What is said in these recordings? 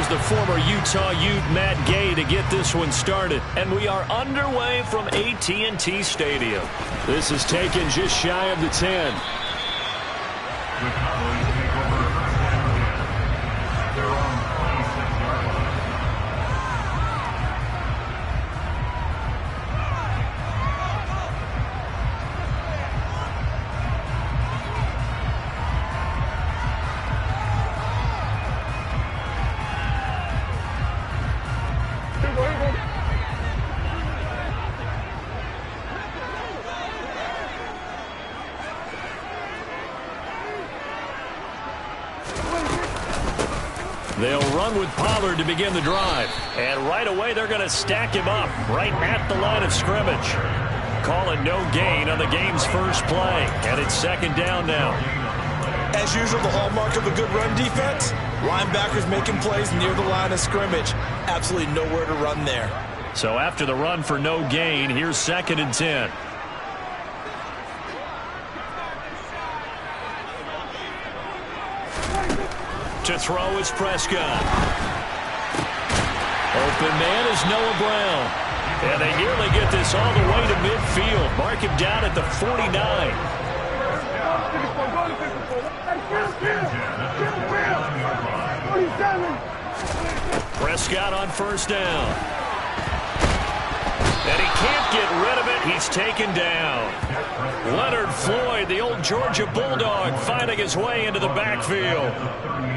the former Utah Ute Matt Gay to get this one started. And we are underway from AT&T Stadium. This is taken just shy of the 10. They'll run with Pollard to begin the drive. And right away, they're going to stack him up right at the line of scrimmage. Calling no gain on the game's first play. And it's second down now. As usual, the hallmark of a good run defense, linebackers making plays near the line of scrimmage. Absolutely nowhere to run there. So after the run for no gain, here's second and 10. To throw is Prescott. Open man is Noah Brown. And they nearly get this all the way to midfield. Mark him down at the 49. Prescott on first down. And he can't get rid of it. He's taken down. Leonard Floyd, the old Georgia Bulldog, finding his way into the backfield.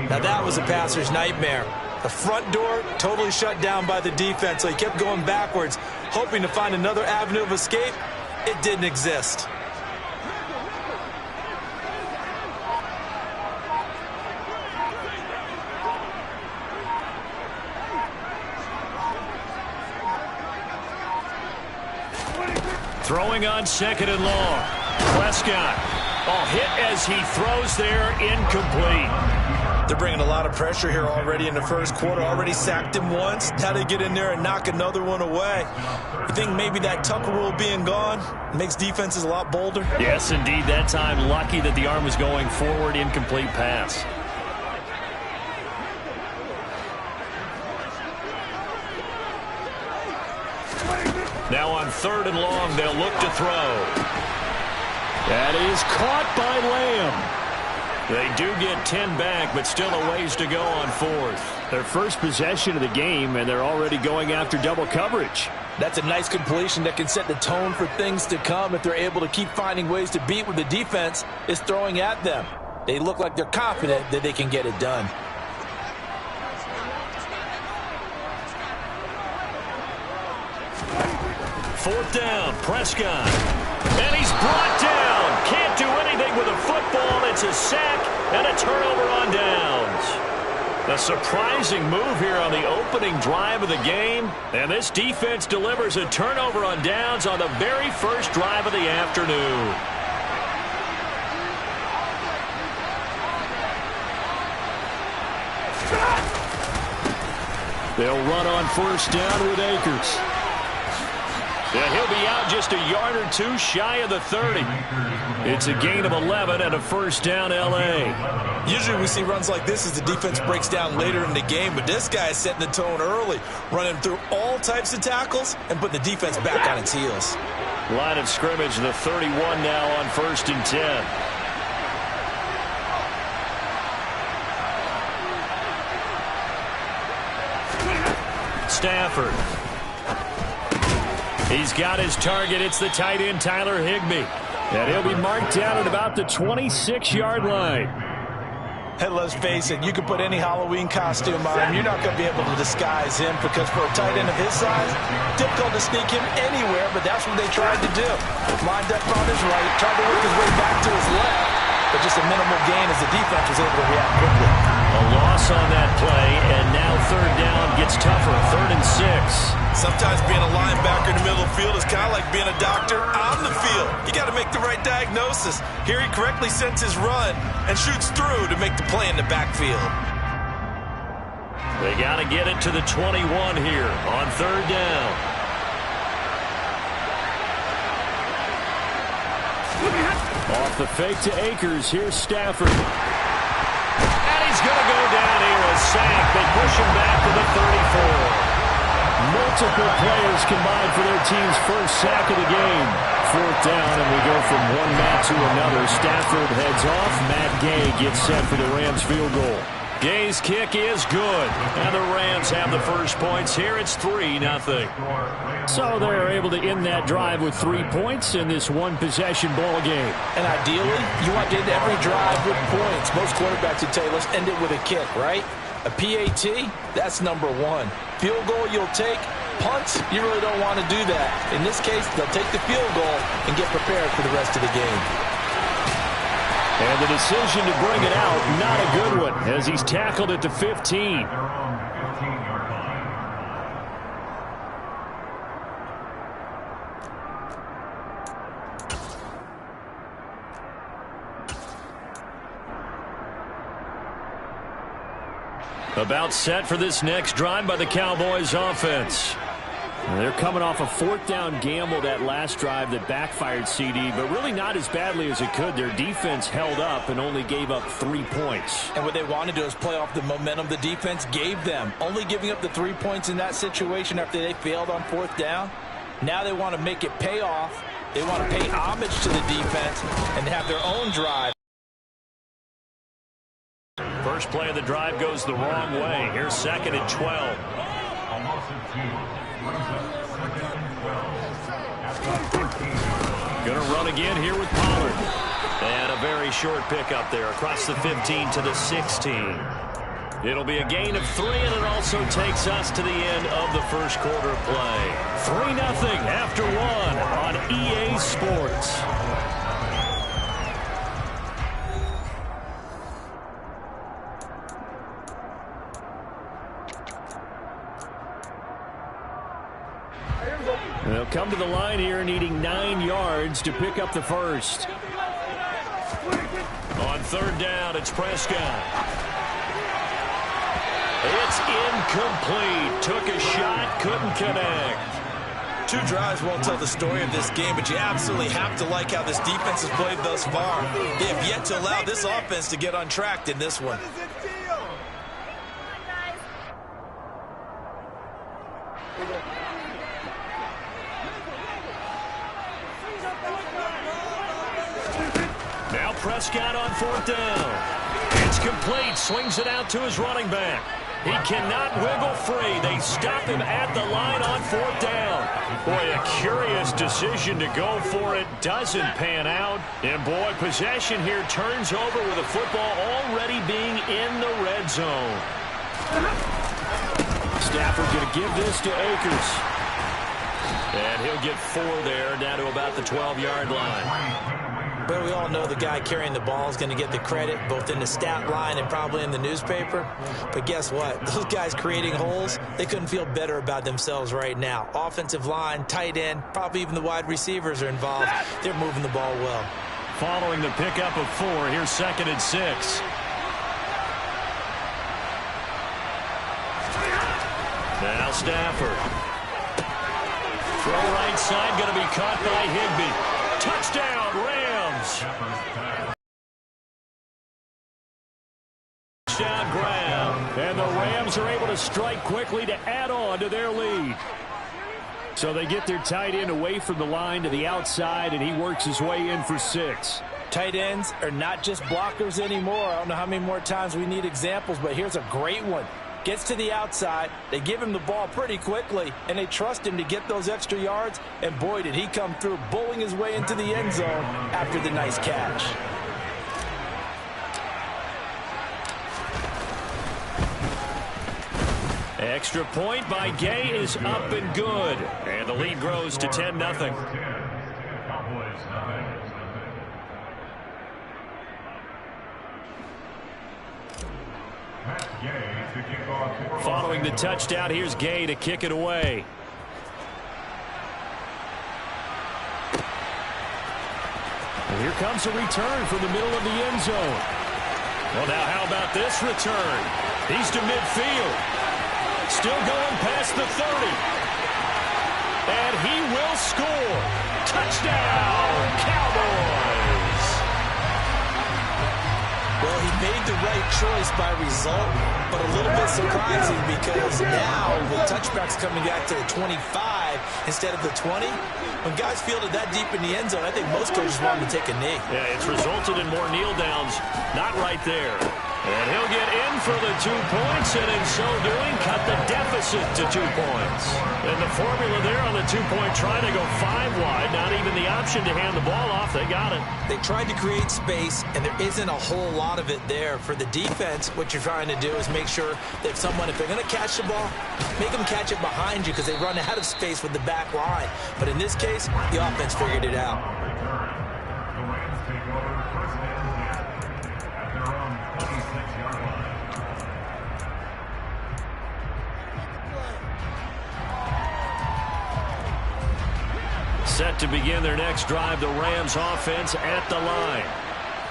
Now that was a passer's nightmare. The front door totally shut down by the defense, so he kept going backwards, hoping to find another avenue of escape. It didn't exist. Throwing on second and long. Prescott. Oh, hit as he throws there, incomplete. They're bringing a lot of pressure here already in the first quarter. Already sacked him once. How to get in there and knock another one away. You think maybe that Tucker rule being gone makes defenses a lot bolder? Yes, indeed. That time, lucky that the arm was going forward, incomplete pass. Now on third and long, they'll look to throw. That is caught by Lamb. They do get 10 back, but still a ways to go on fourth. Their first possession of the game, and they're already going after double coverage. That's a nice completion that can set the tone for things to come if they're able to keep finding ways to beat what the defense is throwing at them. They look like they're confident that they can get it done. Fourth down, Prescott. And he's brought down. Can't do anything with a football. It's a sack and a turnover on downs. A surprising move here on the opening drive of the game. And this defense delivers a turnover on downs on the very first drive of the afternoon. They'll run on first down with Akers. And he'll be out just a yard or two shy of the 30. It's a gain of 11 and a first down L.A. Usually we see runs like this as the defense breaks down later in the game, but this guy is setting the tone early, running through all types of tackles and putting the defense back on its heels. Line of scrimmage, the 31 now on first and 10. Stafford. He's got his target. It's the tight end, Tyler Higbee. And he'll be marked down at about the 26-yard line. And let's face it, you can put any Halloween costume on him. You're not going to be able to disguise him because for a tight end of his size, difficult to sneak him anywhere, but that's what they tried to do. Lined up on his right, tried to work his way back to his left, but just a minimal gain as the defense was able to react quickly. A loss on that play, and now third down gets tougher, 3rd and 6. Sometimes being a linebacker in the middle of the field is kind of like being a doctor on the field. You got to make the right diagnosis. Here he correctly sends his run and shoots through to make the play in the backfield. They got to get it to the 21 here on third down. Off the fake to Akers. Here's Stafford. And And he's going to go down here, a sack. They push him back to the 34. Multiple players combined for their team's first sack of the game. Fourth down, and we go from one man to another. Stafford heads off. Matt Gay gets set for the Rams field goal. Gay's kick is good. And the Rams have the first points here. It's 3-0. So they're able to end that drive with 3 points in this one-possession ball game. And ideally, you want to end every drive with points. Most quarterbacks would tell you, let's end it with a kick, right? A PAT, that's number one. Field goal you'll take. Punts, you really don't want to do that. In this case, they'll take the field goal and get prepared for the rest of the game. And the decision to bring it out, not a good one, as he's tackled at the 15. About set for this next drive by the Cowboys offense. They're coming off a fourth down gamble that last drive that backfired, CD, but really not as badly as it could. Their defense held up and only gave up 3 points. And what they want to do is play off the momentum the defense gave them. Only giving up the 3 points in that situation after they failed on fourth down. Now they want to make it pay off. They want to pay homage to the defense and have their own drive. First play of the drive goes the wrong way. Here's 2nd and 12. Going to run again here with Pollard. And a very short pickup there across the 15 to the 16. It'll be a gain of 3, and it also takes us to the end of the first quarter play. 3-0 after 1 on EA Sports. They'll come to the line here needing 9 yards to pick up the first. On third down, it's Prescott. It's incomplete. Took a shot, couldn't connect. 2 drives won't tell the story of this game, but you absolutely have to like how this defense has played thus far. They have yet to allow this offense to get untracked in this one. Now Prescott on fourth down. It's complete. Swings it out to his running back. He cannot wiggle free. They stop him at the line on fourth down. Boy, a curious decision to go for it. Doesn't pan out. And boy, possession here turns over with the football already being in the red zone. Stafford going to give this to Akers. And he'll get 4 there, down to about the 12-yard line. But we all know the guy carrying the ball is going to get the credit, both in the stat line and probably in the newspaper. But guess what? Those guys creating holes, they couldn't feel better about themselves right now. Offensive line, tight end, probably even the wide receivers are involved. They're moving the ball well. Following the pickup of 4, here's 2nd and 6. Now Stafford. Throw right side, going to be caught by Higbee. Touchdown, Rams. Touchdown grab. And the Rams are able to strike quickly to add on to their lead. So they get their tight end away from the line to the outside, and he works his way in for 6. Tight ends are not just blockers anymore. I don't know how many more times we need examples, but here's a great one. Gets to the outside, they give him the ball pretty quickly, and they trust him to get those extra yards, and boy, did he come through, bowling his way into the end zone after the nice catch. Extra point by Gay is up and good, and the lead grows to 10-0. Following the touchdown, here's Gay to kick it away. And here comes a return from the middle of the end zone. Well, now how about this return? He's to midfield. Still going past the 30. And he will score. Touchdown, Cowboys. Well, he made the right choice by result, but a little bit surprising because now with touchbacks coming back to the 25 instead of the 20, when guys field it that deep in the end zone, I think most coaches want him to take a knee. Yeah, it's resulted in more kneel downs. Not right there. And he'll get in for the 2 points, and in so doing, cut the deficit to 2 points. And the formula there on the 2-point try to go 5 wide. Not even the option to hand the ball off. They got it. They tried to create space, and there isn't a whole lot of it there. For the defense, what you're trying to do is make sure that if they're going to catch the ball, make them catch it behind you because they run out of space with the back line. But in this case, the offense figured it out. Set to begin their next drive, the Rams offense at the line.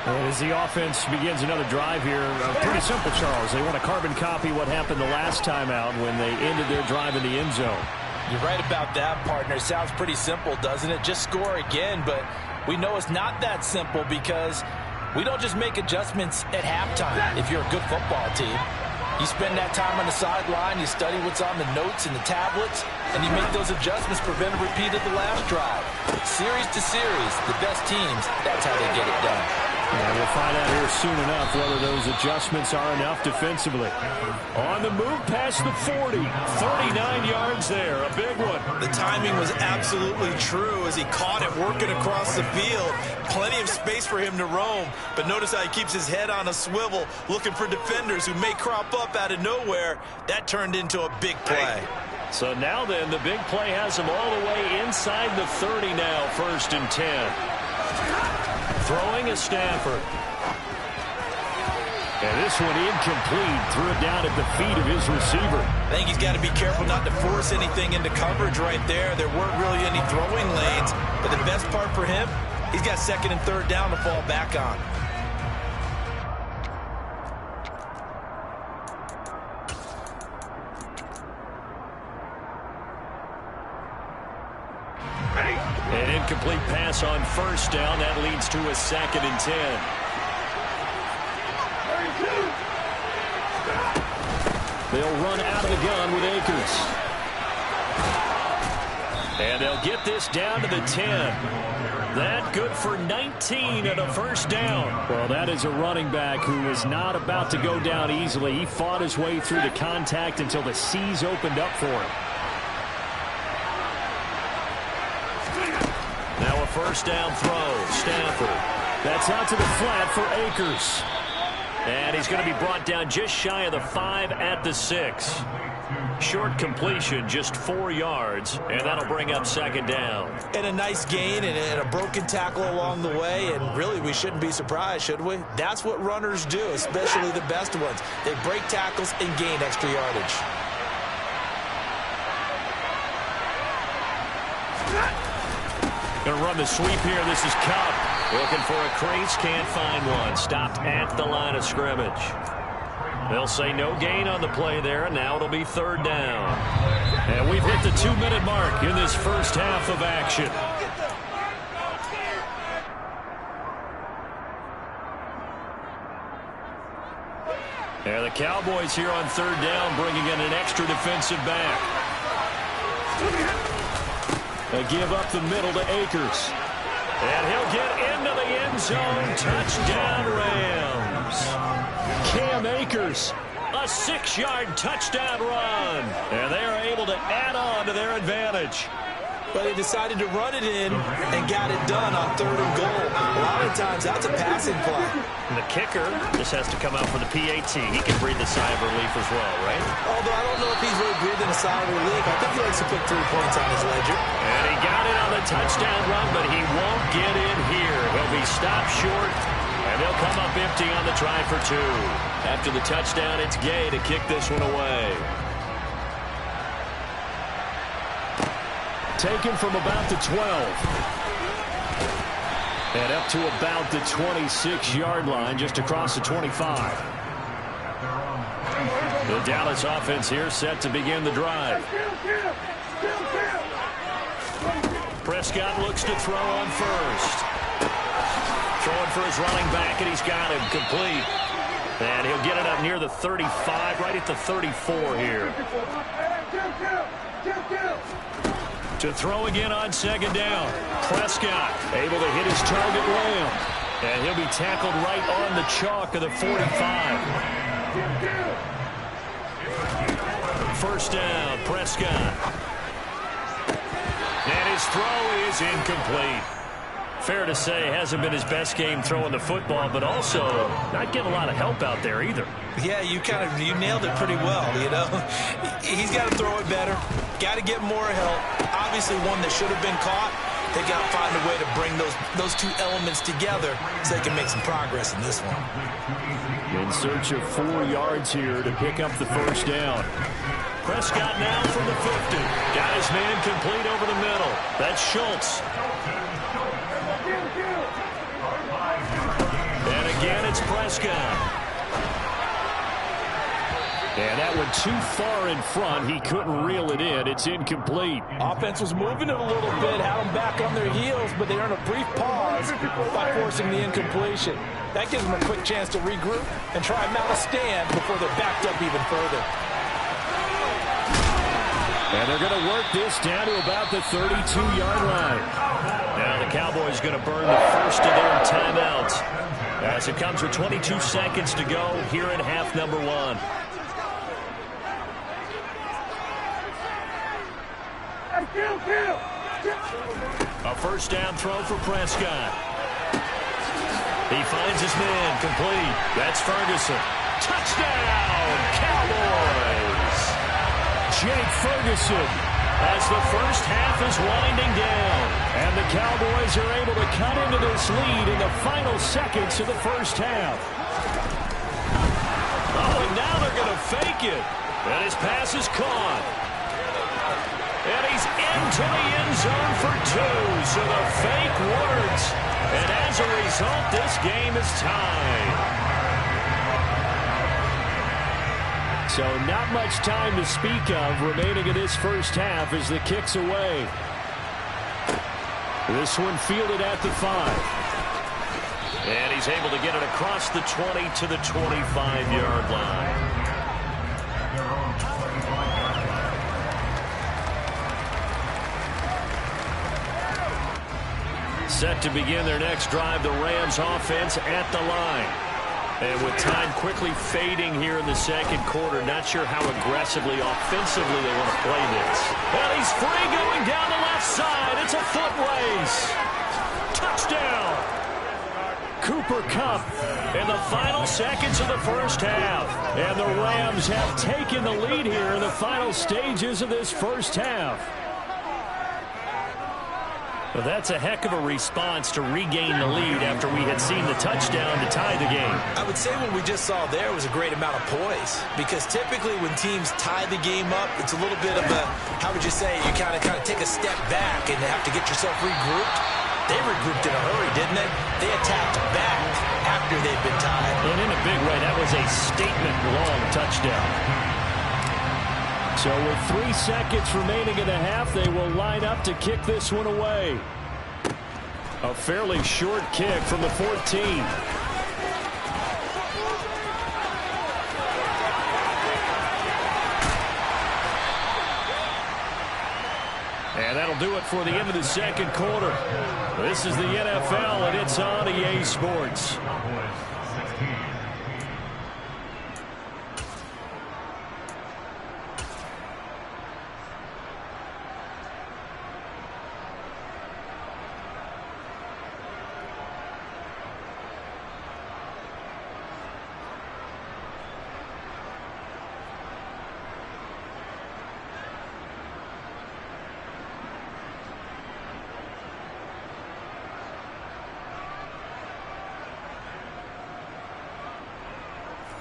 And as the offense begins another drive here, pretty simple, Charles. They want to carbon copy what happened the last time out when they ended their drive in the end zone. You're right about that, partner. Sounds pretty simple, doesn't it? Just score again, but we know it's not that simple because we don't just make adjustments at halftime if you're a good football team. You spend that time on the sideline, you study what's on the notes and the tablets, and you make those adjustments, prevent a repeat of the last drive. Series to series, the best teams, that's how they get it done. Yeah, we'll find out here soon enough whether those adjustments are enough defensively. On the move past the 40, 39 yards there, a big one. The timing was absolutely true as he caught it working across the field. Plenty of space for him to roam, but notice how he keeps his head on a swivel, looking for defenders who may crop up out of nowhere. That turned into a big play. So now then, the big play has him all the way inside the 30 now, 1st and 10. Throwing is Stafford. And this one incomplete. Threw it down at the feet of his receiver. I think he's got to be careful not to force anything into coverage right there. There weren't really any throwing lanes, but the best part for him, he's got 2nd and 3rd down to fall back on. An incomplete pass on 1st down. That leads to a 2nd and 10. They'll run out of the gun with Akers. And they'll get this down to the 10. That good for 19 and a 1st down. Well, that is a running back who is not about to go down easily. He fought his way through the contact until the seas opened up for him. Now a 1st down throw. Stafford. That's out to the flat for Akers. And he's going to be brought down just shy of the 5 at the 6. Short completion, just 4 yards, and that'll bring up 2nd down. And a nice gain and a broken tackle along the way, and really we shouldn't be surprised, should we? That's what runners do, especially the best ones. They break tackles and gain extra yardage. Going to run the sweep here. This is Cup. Looking for a crease, can't find one. Stopped at the line of scrimmage. They'll say no gain on the play there, and now it'll be 3rd down. And we've hit the 2-minute mark in this first half of action. And the Cowboys here on 3rd down, bringing in an extra defensive back. They give up the middle to Akers. And he'll get into the end zone. Touchdown, Rams. Cam Akers, a 6-yard touchdown run. And they are able to add on to their advantage. But they decided to run it in and got it done on 3rd and goal. A lot of times, that's a passing play. And the kicker just has to come out for the PAT. He can breathe a sigh of relief as well, right? Although I don't know if he's really breathing a sigh of relief. I think he likes to put 3 points on his ledger. And he got it on the touchdown run, but he won't get in here. He'll be stopped short, and they'll come up empty on the try for 2. After the touchdown, it's Gay to kick this one away. Taken from about the 12. And up to about the 26-yard line, just across the 25. The Dallas offense here set to begin the drive. Prescott looks to throw on 1st. Throwing for his running back, and he's got him complete. And he'll get it up near the 35, right at the 34 here. To throw again on second down. Prescott able to hit his target Lamb. And he'll be tackled right on the chalk of the 45. First down, Prescott. And his throw is incomplete. Fair to say, hasn't been his best game throwing the football, but also not getting a lot of help out there either. Yeah, you nailed it pretty well, you know. He's got to throw it better. Got to get more help. Obviously one that should have been caught. They got to find a way to bring those two elements together so they can make some progress in this one. In search of 4 yards here to pick up the first down. Prescott now from the 50. Got his man complete over the middle. That's Schultz. And again, it's Prescott. And that one too far in front. He couldn't reel it in. It's incomplete. Offense was moving it a little bit, had them back on their heels, but they earned a brief pause by forcing the incompletion. That gives them a quick chance to regroup and try and mount a stand before they're backed up even further. And they're going to work this down to about the 32-yard line. Now the Cowboys going to burn the first of their timeouts as it comes with 22 seconds to go here in half number 1. A first down throw for Prescott. He finds his man complete. That's Ferguson. Touchdown, Cowboys! Jake Ferguson, as the first half is winding down. And the Cowboys are able to cut into this lead in the final seconds of the first half. Oh, and now they're going to fake it. And his pass is caught. And he's into the end zone for 2. So the fake works. And as a result, this game is tied. So not much time to speak of remaining in this first half as the kick's away. This one fielded at the 5. And he's able to get it across the 20 to the 25-yard line. Set to begin their next drive, the Rams offense at the line. And with time quickly fading here in the second quarter, not sure how aggressively, offensively they want to play this. And he's free going down the left side. It's a foot race. Touchdown. Cooper Kupp in the final seconds of the first half. And the Rams have taken the lead here in the final stages of this first half. Well, that's a heck of a response to regain the lead after we had seen the touchdown to tie the game. I would say what we just saw there was a great amount of poise, because typically when teams tie the game up, it's a little bit of a, how would you say, you kind of take a step back and have to get yourself regrouped. They regrouped in a hurry, didn't they? They attacked back after they'd been tied. And in a big way, that was a statement-long touchdown. So with 3 seconds remaining in the half, they will line up to kick this one away. A fairly short kick from the 14. And that'll do it for the end of the second quarter. This is the NFL, and it's on EA Sports.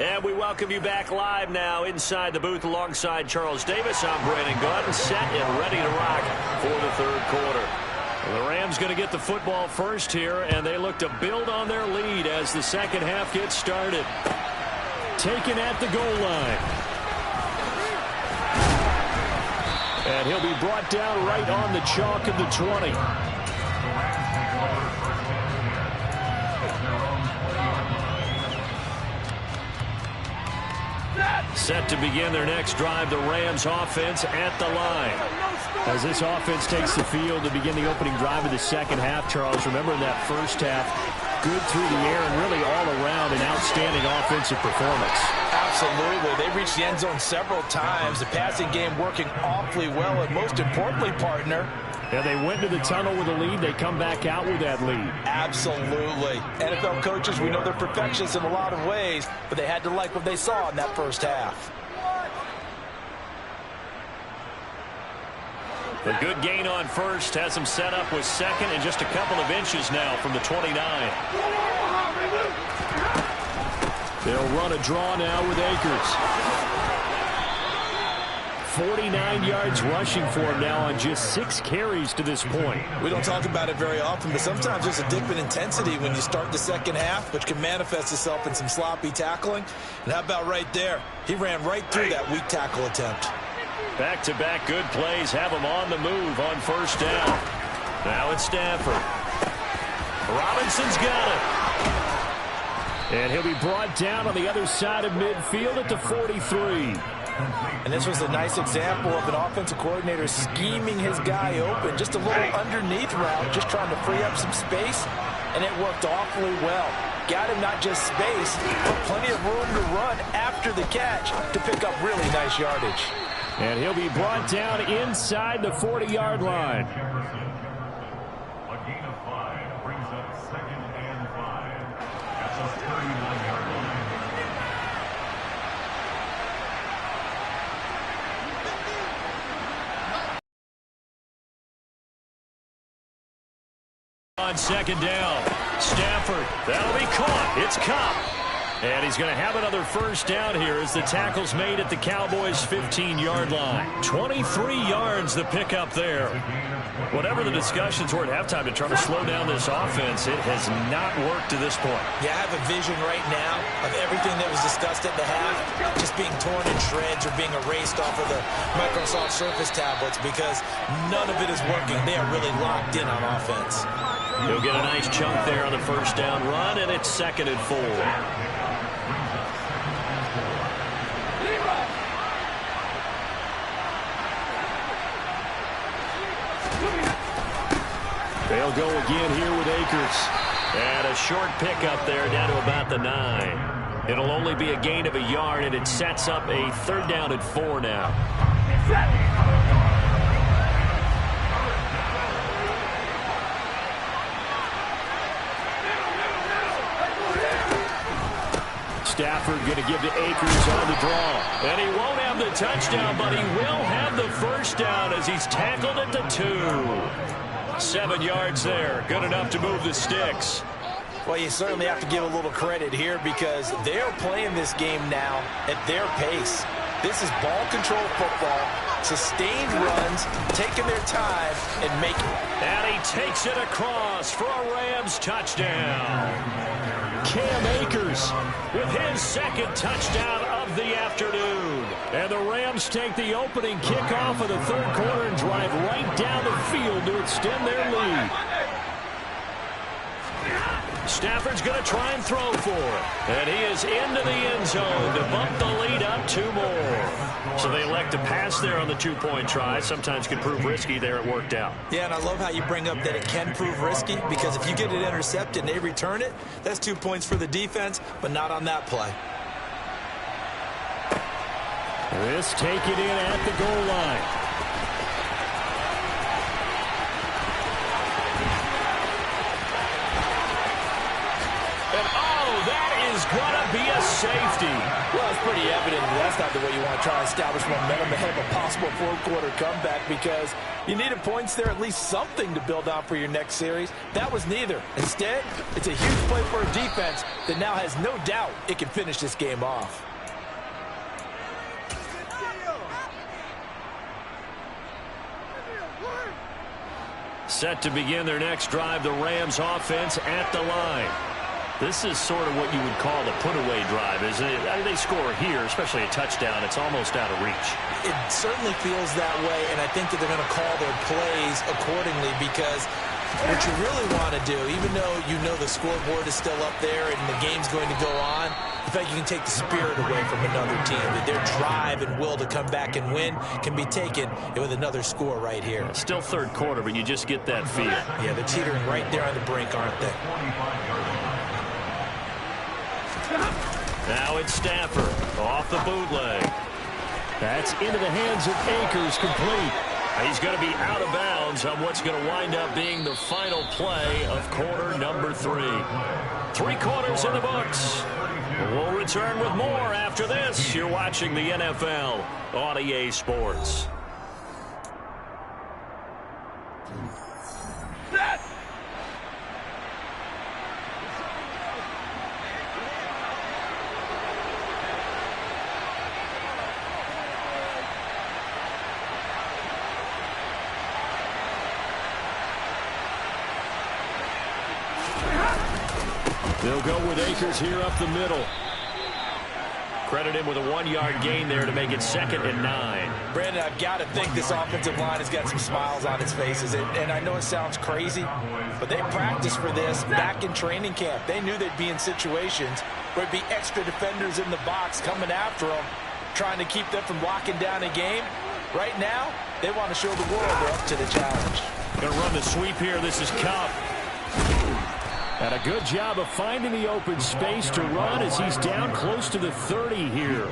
And we welcome you back live now inside the booth alongside Charles Davis. I'm Brandon Gaudin, set and ready to rock for the third quarter. The Rams going to get the football first here, and they look to build on their lead as the second half gets started. Taken at the goal line. And he'll be brought down right on the chalk of the 20. Set to begin their next drive, the Rams offense at the line. As this offense takes the field to begin the opening drive of the second half, Charles, remember in that first half, good through the air and really all around an outstanding offensive performance. Absolutely. They reached the end zone several times. The passing game working awfully well, and most importantly, partner, yeah, they went to the tunnel with a lead. They come back out with that lead. Absolutely. NFL coaches, we know they're perfectionists in a lot of ways, but they had to like what they saw in that first half. The good gain on first has him set up with second and just a couple of inches now from the 29. They'll run a draw now with Akers. 49 yards rushing for him now on just 6 carries to this point. We don't talk about it very often, but sometimes there's a dip in intensity when you start the second half, which can manifest itself in some sloppy tackling. And how about right there? He ran right through that weak tackle attempt. Back-to-back good plays have him on the move on first down. Now it's Stafford. Robinson's got it. And he'll be brought down on the other side of midfield at the 43. And this was a nice example of an offensive coordinator scheming his guy open. Just a little underneath route, just trying to free up some space, and it worked awfully well. Got him not just space, but plenty of room to run after the catch to pick up really nice yardage. And he'll be brought down inside the 40-yard line. A gain of 5 brings up 2nd and 5. That's a 39-yard line. On second down, Stafford, that'll be caught. It's Cup. And he's going to have another first down here as the tackle's made at the Cowboys' 15-yard line. 23 yards the pickup there. Whatever the discussions were at halftime to try to slow down this offense, it has not worked to this point. Yeah, I have a vision right now of everything that was discussed at the half just being torn in shreds or being erased off of the Microsoft Surface tablets because none of it is working. They are really locked in on offense. He'll get a nice chunk there on the first down run, and it's 2nd and 4. They'll go again here with Akers. And a short pickup there down to about the 9. It'll only be a gain of a yard, and it sets up a 3rd down and 4 now. Stafford going to give to Akers on the draw. And he won't have the touchdown, but he will have the first down as he's tackled at the 2. 7 yards there. Good enough to move the sticks. Well, you certainly have to give a little credit here because they're playing this game now at their pace. This is ball control football, sustained runs, taking their time and making it. And he takes it across for a Rams touchdown. Cam Akers with his 2nd touchdown of the afternoon. And the Rams take the opening kickoff of the 3rd quarter and drive right down the field to extend their lead. Stafford's going to try and throw for it. And he is into the end zone to bump the lead up 2 more. So they elect to pass there on the 2-point try. Sometimes can prove risky. There it worked out. Yeah, and I love how you bring up that it can prove risky because if you get it intercepted and they return it, that's 2 points for the defense, but not on that play. This taken in at the goal line. Going to be a safety. Well, it's pretty evident that's not the way you want to try and establish momentum ahead of a possible 4th quarter comeback because you needed points there, at least something to build on for your next series. That was neither. Instead, it's a huge play for a defense that now has no doubt it can finish this game off. Set to begin their next drive, the Rams offense at the line. This is sort of what you would call the put-away drive, isn't it? I mean, they score here, especially a touchdown. It's almost out of reach. It certainly feels that way, and I think that they're going to call their plays accordingly because what you really want to do, even though you know the scoreboard is still up there and the game's going to go on, I feel like you can take the spirit away from another team. That their drive and will to come back and win can be taken with another score right here. Still third quarter, but you just get that feel. Yeah, they're teetering right there on the brink, aren't they? Now it's Stafford off the bootleg. That's into the hands of Akers, complete. He's going to be out of bounds on what's going to wind up being the final play of quarter number 3. 3 quarters in the books. We'll return with more after this. You're watching the NFL on EA Sports. They'll go with Akers here up the middle. Credit him with a 1-yard gain there to make it 2nd and 9. Brandon, I've got to think this offensive line has got some smiles on its faces. And I know it sounds crazy, but they practiced for this back in training camp. They knew they'd be in situations where it'd be extra defenders in the box coming after them, trying to keep them from locking down a game. Right now, they want to show the world they're up to the challenge. Going to run the sweep here. This is Cup. And a good job of finding the open space to run as he's down close to the 30 here.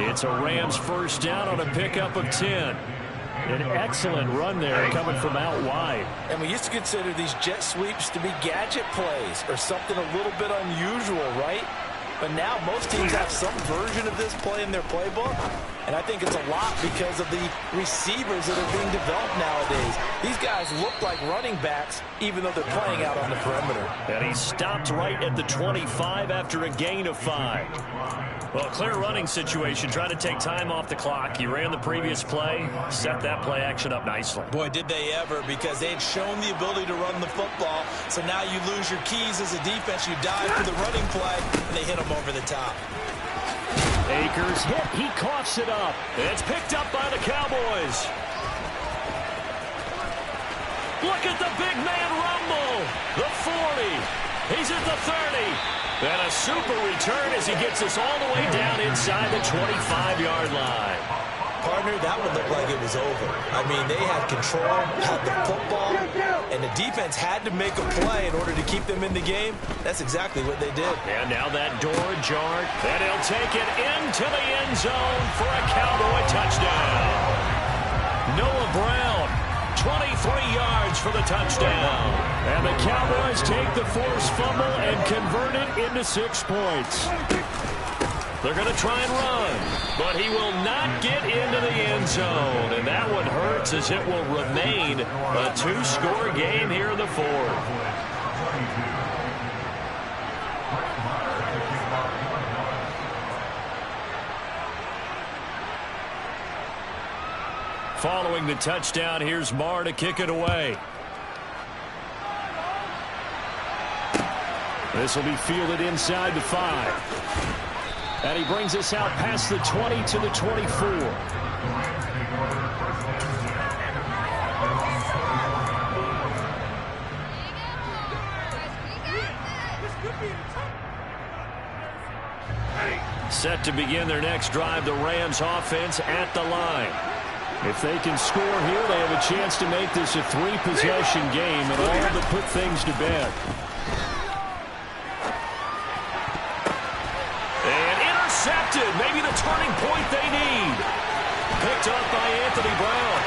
It's a Rams first down on a pickup of 10. An excellent run there coming from out wide. And we used to consider these jet sweeps to be gadget plays or something a little bit unusual, right? But now most teams have some version of this play in their playbook. And I think it's a lot because of the receivers that are being developed nowadays. These guys look like running backs, even though they're playing out on the perimeter. And he stopped right at the 25 after a gain of 5. Well, clear running situation. Trying to take time off the clock. He ran the previous play, set that play action up nicely. Boy, did they ever, because they had shown the ability to run the football. So now you lose your keys as a defense. You dive for the running play, and they hit them over the top. Akers hit. He coughs it up. It's picked up by the Cowboys. Look at the big man rumble. The 40. He's at the 30. And a super return as he gets us all the way down inside the 25-yard line. Partner, that would look like it was over. I mean, they had control, had the football, and the defense had to make a play in order to keep them in the game. That's exactly what they did. And now that door ajar, and he'll take it into the end zone for a Cowboy touchdown. Noah Brown, 23 yards for the touchdown. And the Cowboys take the forced fumble and convert it into 6 points. They're going to try and run, but he will not get into the end zone. And that one hurts as it will remain a 2-score game here in the 4th. Following the touchdown, here's Marr to kick it away. This will be fielded inside the 5. And he brings us out past the 20 to the 24. Set to begin their next drive, the Rams offense at the line. If they can score here, they have a chance to make this a 3-possession game and all to put things to bed. Intercepted, maybe the turning point they need. Picked up by Anthony Brown.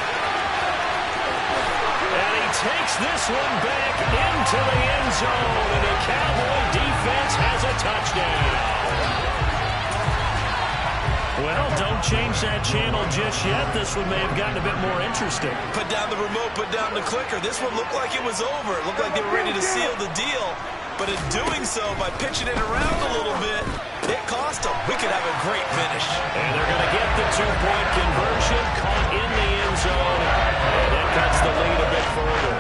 And he takes this one back into the end zone, and the Cowboy defense has a touchdown. Well, don't change that channel just yet. This one may have gotten a bit more interesting. Put down the remote, put down the clicker. This one looked like it was over. It looked like they were ready to seal the deal. But in doing so, by pitching it around a little bit, it cost them. We could have a great finish. And they're going to get the 2-point conversion, caught in the end zone, and that cuts the lead a bit further.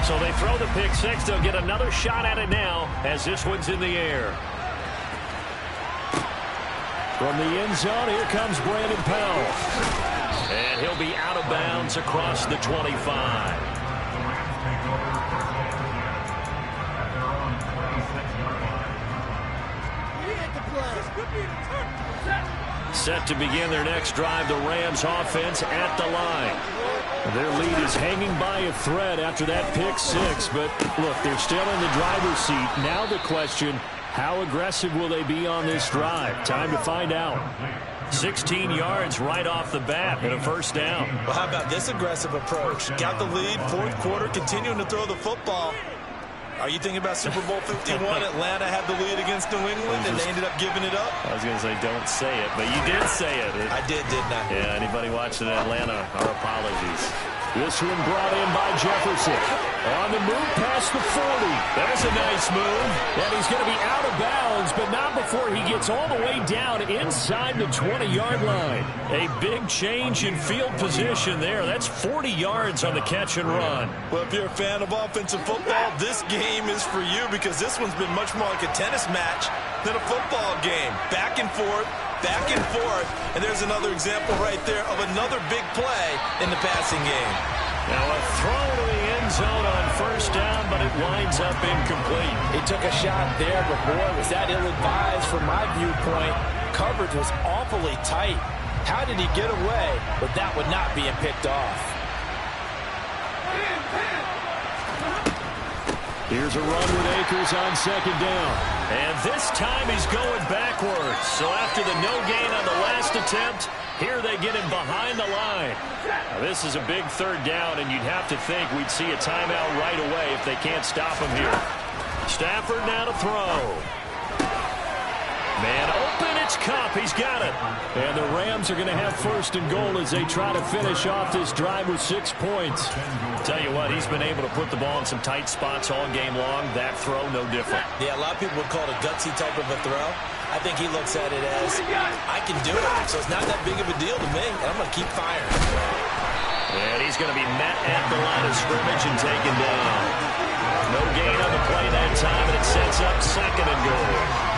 So they throw the pick six. They'll get another shot at it now as this one's in the air. From the end zone, here comes Brandon Powell. And he'll be out of bounds across the 25. Set to begin their next drive, the Rams offense at the line. Their lead is hanging by a thread after that pick six, but look, they're still in the driver's seat. Now the question, how aggressive will they be on this drive? Time to find out. 16 yards right off the bat and a first down. Well, how about this aggressive approach? Got the lead, fourth quarter, continuing to throw the football. Are you thinking about Super Bowl 51? Atlanta had the lead against New England, and they ended up giving it up? I was going to say, don't say it, but you did say it. I did, didn't I? Yeah, anybody watching Atlanta, our apologies. This one brought in by Jefferson. On the move past the 40. That was a nice move. And he's going to be out of bounds, but not before he gets all the way down inside the 20-yard line. A big change in field position there. That's 40 yards on the catch and run. Well, if you're a fan of offensive football, this game is for you because this one's been much more like a tennis match than a football game. Back and forth, and there's another example right there of another big play in the passing game. Now a throw to the end zone on first down, but it winds up incomplete. He took a shot there, but boy, was that ill-advised from my viewpoint. Coverage was awfully tight. How did he get away with that one not being picked off? Here's a run with Akers on second down. And this time he's going backwards. So after the no gain on the last attempt, here they get him behind the line. Now this is a big third down, and you'd have to think we'd see a timeout right away if they can't stop him here. Stafford now to throw. Man open, it's Kupp. He's got it. And the Rams are going to have first and goal as they try to finish off this drive with 6 points. Tell you what, he's been able to put the ball in some tight spots all game long. That throw, no different. Yeah, a lot of people would call it a gutsy type of a throw. I think he looks at it as, I can do it, so it's not that big of a deal to me, and I'm going to keep firing. And he's going to be met at the line of scrimmage and taken down. No gain on the play that time, and it sets up second and goal.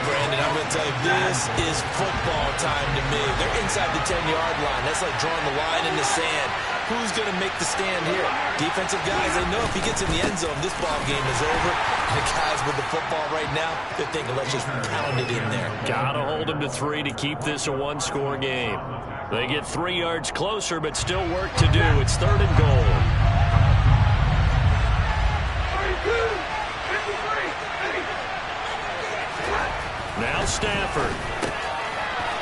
Brandon, I'm going to tell you, this is football time to me. They're inside the 10-yard line. That's like drawing the line in the sand. Who's going to make the stand here? Defensive guys, they know if he gets in the end zone, this ball game is over. And the guys with the football right now, they're thinking, let's just pound it in there. Got to hold him to 3 to keep this a one-score game. They get 3 yards closer, but still work to do. It's third and goal. Now Stafford.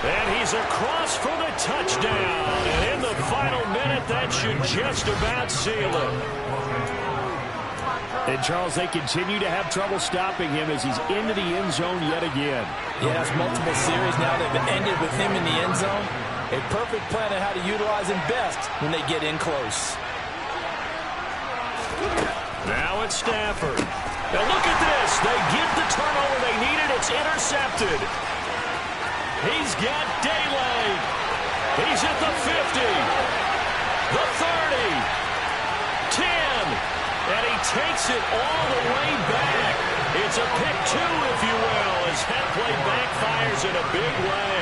And he's across for the touchdown. And in the final minute, that should just about seal it. And, Charles, they continue to have trouble stopping him as he's into the end zone yet again. Yeah, it's multiple series now that have ended with him in the end zone. A perfect plan on how to utilize him best when they get in close. Now it's Stafford. Now look at this. They get the turnover they needed. It's intercepted. He's got daylight. He's at the 50. The 30. 10. And he takes it all the way back. It's a pick 2, if you will, as that play backfires in a big way.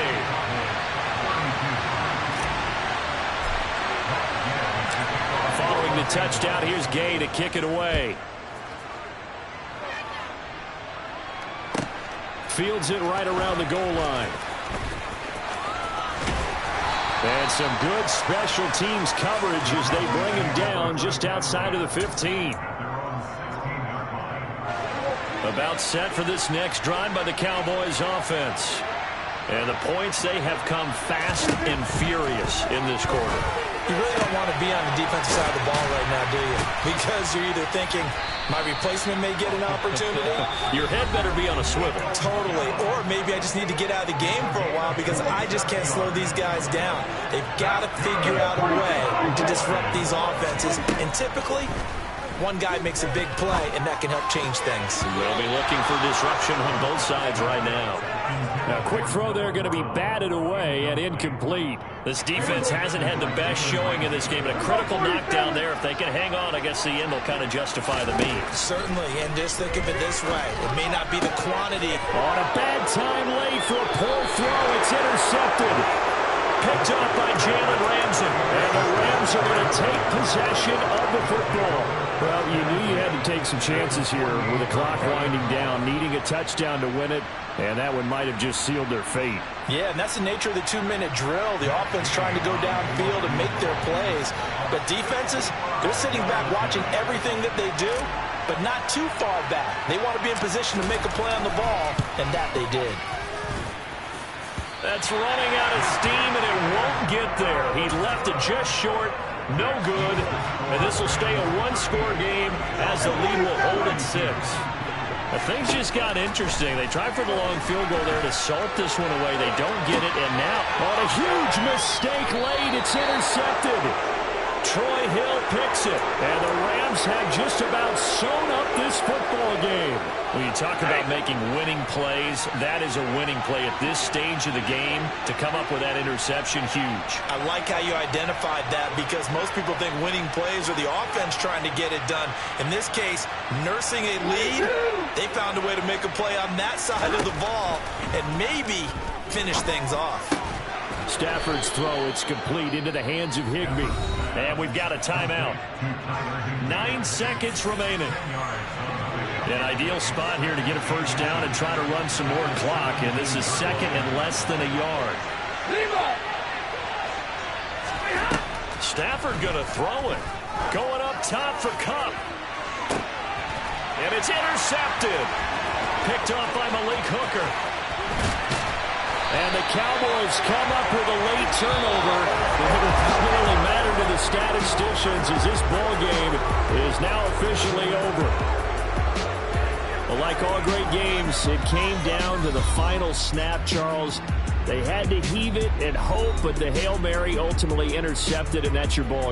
Following the touchdown, here's Gay to kick it away. Fields it right around the goal line. And some good special teams coverage as they bring him down just outside of the 15. About set for this next drive by the Cowboys offense. And the points, they have come fast and furious in this quarter. You really don't want to be on the defensive side of the ball right now, do you? Because you're either thinking, my replacement may get an opportunity. Your head better be on a swivel. Totally. Or maybe I just need to get out of the game for a while because I just can't slow these guys down. They've got to figure out a way to disrupt these offenses. And typically, one guy makes a big play, and that can help change things. We'll be looking for disruption on both sides right now. Now, quick throw there going to be batted away and incomplete. This defense hasn't had the best showing in this game, but a critical knockdown there. If they can hang on, I guess the end will kind of justify the means. Certainly, and just think of it this way. It may not be the quantity. On a bad time late for a poor throw. It's intercepted. Picked up by Jalen Ramsey. And the Rams are going to take possession of the football. Well, you knew you had to take some chances here with the clock winding down, needing a touchdown to win it, and that one might have just sealed their fate. Yeah, and that's the nature of the 2-minute drill. The offense trying to go downfield and make their plays. But defenses, they're sitting back watching everything that they do, but not too far back. They want to be in position to make a play on the ball, and that they did. That's running out of steam, and it won't get there. He left it just short. No good. And this will stay a one-score game as the lead will hold at 6. Now, things just got interesting. They tried for the long field goal there to salt this one away. They don't get it, and now on a huge mistake late, it's intercepted. Troy Hill picks it. And the Rams have just about sewn up this football game. When you talk about making winning plays, that is a winning play at this stage of the game. To come up with that interception, huge. I like how you identified that because most people think winning plays are the offense trying to get it done. In this case, nursing a lead, they found a way to make a play on that side of the ball and maybe finish things off. Stafford's throw, it's complete into the hands of Higbee. And we've got a timeout. 9 seconds remaining. An ideal spot here to get a first down and try to run some more clock. And this is second and less than a yard. Stafford going to throw it. Going up top for Kupp. And it's intercepted. Picked off by Malik Hooker. And the Cowboys come up with a late turnover. It will clearly matter to the statisticians as this ball game is now officially over. Well, like all great games, it came down to the final snap, Charles. They had to heave it and hope, but the Hail Mary ultimately intercepted, and that's your ball game.